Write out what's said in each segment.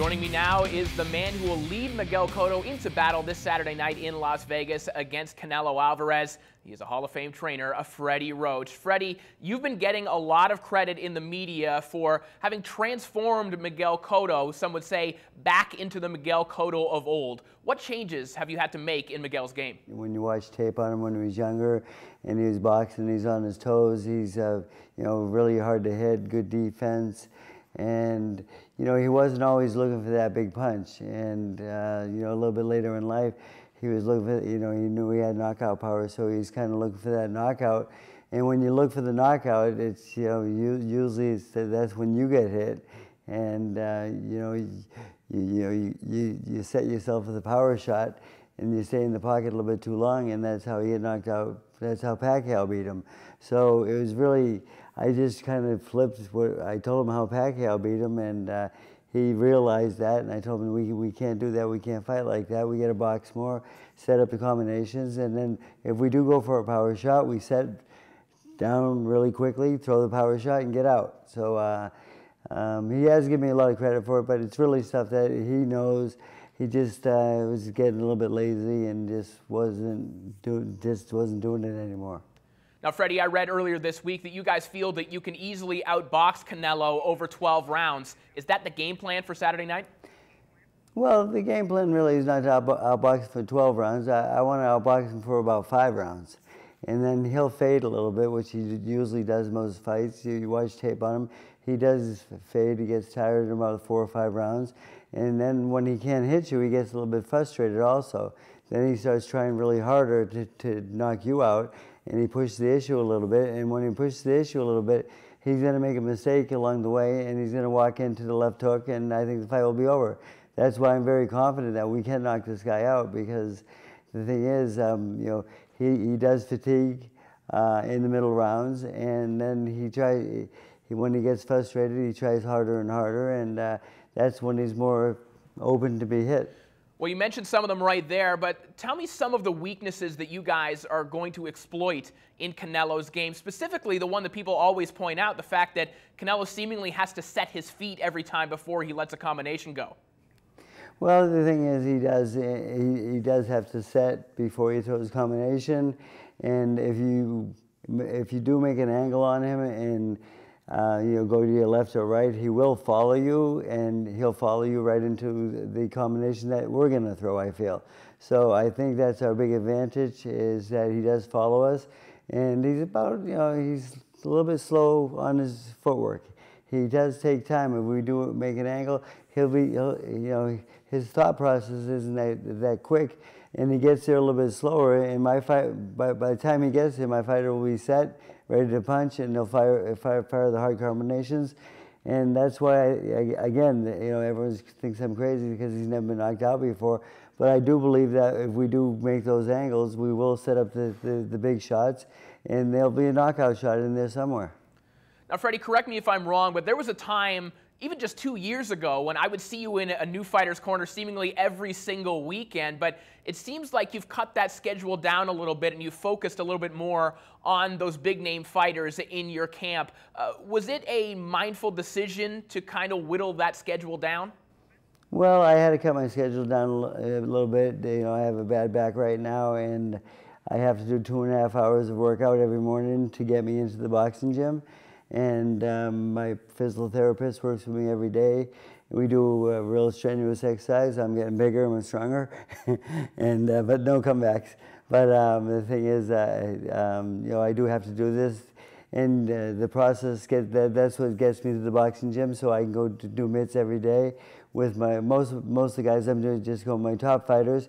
Joining me now is the man who will lead Miguel Cotto into battle this Saturday night in Las Vegas against Canelo Alvarez. He is a Hall of Fame trainer, Freddie Roach. Freddie, you've been getting a lot of credit in the media for having transformed Miguel Cotto, some would say, back into the Miguel Cotto of old. What changes have you had to make in Miguel's game? When you watch tape on him when he was younger and he was boxing, he's on his toes, he's really hard to hit, good defense. And, he wasn't always looking for that big punch. And, a little bit later in life, he was looking for, he knew he had knockout power, so he's kind of looking for that knockout. And when you look for the knockout, it's, usually that's when you get hit. And, you set yourself for the power shot and you stay in the pocket a little bit too long, and that's how he get knocked out. That's how Pascal beat him. So it was really, I just kind of flipped I told him how Pascal beat him, and he realized that, and I told him we can't do that, we can't fight like that, we got to box more, set up the combinations, and then if we do go for a power shot, we set down really quickly, throw the power shot, and get out. So he has given me a lot of credit for it, but it's really stuff that he knows. He just was getting a little bit lazy and just wasn't doing it anymore. Now, Freddie, I read earlier this week that you guys feel that you can easily outbox Canelo over 12 rounds. Is that the game plan for Saturday night? Well, the game plan really is not to outbox for 12 rounds. I want to outbox him for about 5 rounds. And then he'll fade a little bit, which he usually does most fights. You watch tape on him, he does fade. He gets tired in about 4 or 5 rounds. And then when he can't hit you, he gets a little bit frustrated also. Then he starts trying really harder to knock you out, and he pushes the issue a little bit. And when he pushes the issue a little bit, he's going to make a mistake along the way, and he's going to walk into the left hook, and I think the fight will be over. That's why I'm very confident that we can knock this guy out, because the thing is, he does fatigue in the middle rounds, and then when he gets frustrated, he tries harder and harder, and that's when he's more open to be hit. Well, you mentioned some of them right there, but tell me some of the weaknesses that you guys are going to exploit in Canelo's game, specifically the one that people always point out, the fact that Canelo seemingly has to set his feet every time before he lets a combination go. Well, the thing is, he does have to set before he throws combination, and if you do make an angle on him and go to your left or right, he will follow you, and he'll follow you right into the combination that we're going to throw, I feel. So I think that's our big advantage, is that he does follow us, and he's he's a little bit slow on his footwork. He does take time. If we do make an angle, his thought process isn't that quick, and he gets there a little bit slower. And my fight, by the time he gets there, my fighter will be set, ready to punch, and they'll fire the hard combinations. And that's why, again, everyone thinks I'm crazy because he's never been knocked out before. But I do believe that if we do make those angles, we will set up the big shots, and there'll be a knockout shot in there somewhere. Now, Freddie, correct me if I'm wrong, but there was a time, even just 2 years ago, when I would see you in a new fighter's corner seemingly every single weekend, but it seems like you've cut that schedule down a little bit and you've focused a little bit more on those big-name fighters in your camp. Was it a mindful decision to kind of whittle that schedule down? Well, I had to cut my schedule down a little bit. I have a bad back right now, and I have to do 2.5 hours of workout every morning to get me into the boxing gym. And my physical therapist works with me every day. We do real strenuous exercise. I'm getting bigger, I'm stronger, and but no comebacks. But the thing is, I do have to do this, and the process that's what gets me to the boxing gym, so I can go to do mitts every day with most of the guys I'm doing, just go my top fighters.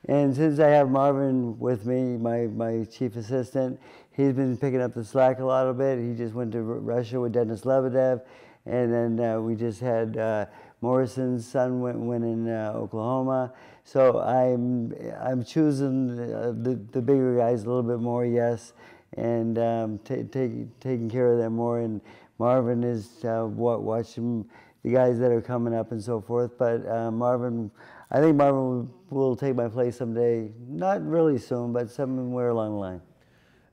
And since I have Marvin with me, my chief assistant, he's been picking up the slack a little bit. He just went to Russia with Denis Lebedev, and then we just had Morrison's son went in Oklahoma. So I'm choosing the bigger guys a little bit more, yes, and taking care of them more. And Marvin is watching the guys that are coming up and so forth. But I think Marvin will take my place someday. Not really soon, but somewhere along the line.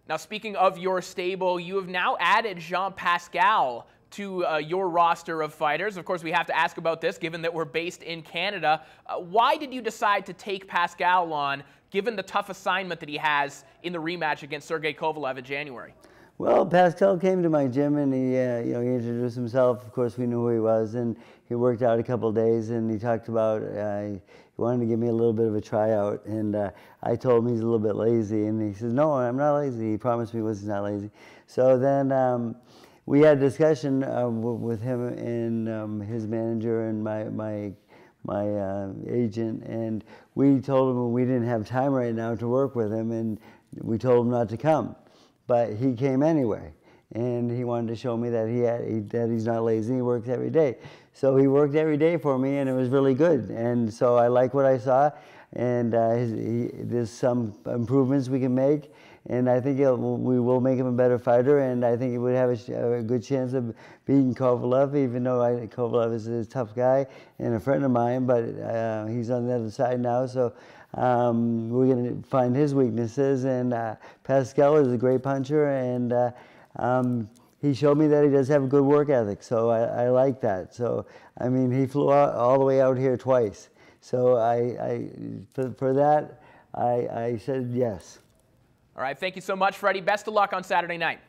Now, speaking of your stable, you have now added Pascal to your roster of fighters. Of course, we have to ask about this, given that we're based in Canada. Why did you decide to take Pascal on, given the tough assignment that he has in the rematch against Sergey Kovalev in January? Well, Pascal came to my gym and he, he introduced himself. Of course, we knew who he was, and he worked out a couple of days. And he talked about he wanted to give me a little bit of a tryout, and I told him he's a little bit lazy, and he says, "No, I'm not lazy." He promised me he's not lazy. So then we had a discussion with him and his manager and my agent, and we told him we didn't have time right now to work with him, and we told him not to come. But he came anyway, and he wanted to show me that that he's not lazy. He works every day. So he worked every day for me, and it was really good. And so I like what I saw, and there's some improvements we can make, and I think we will make him a better fighter, and I think he would have a good chance of beating Kovalev, even though Kovalev is a tough guy and a friend of mine, but he's on the other side now. So we're going to find his weaknesses, and Pascal is a great puncher, and he showed me that he does have a good work ethic, so I like that. So, I mean, he flew all the way out here twice. So for that, I said yes. All right, thank you so much, Freddie. Best of luck on Saturday night.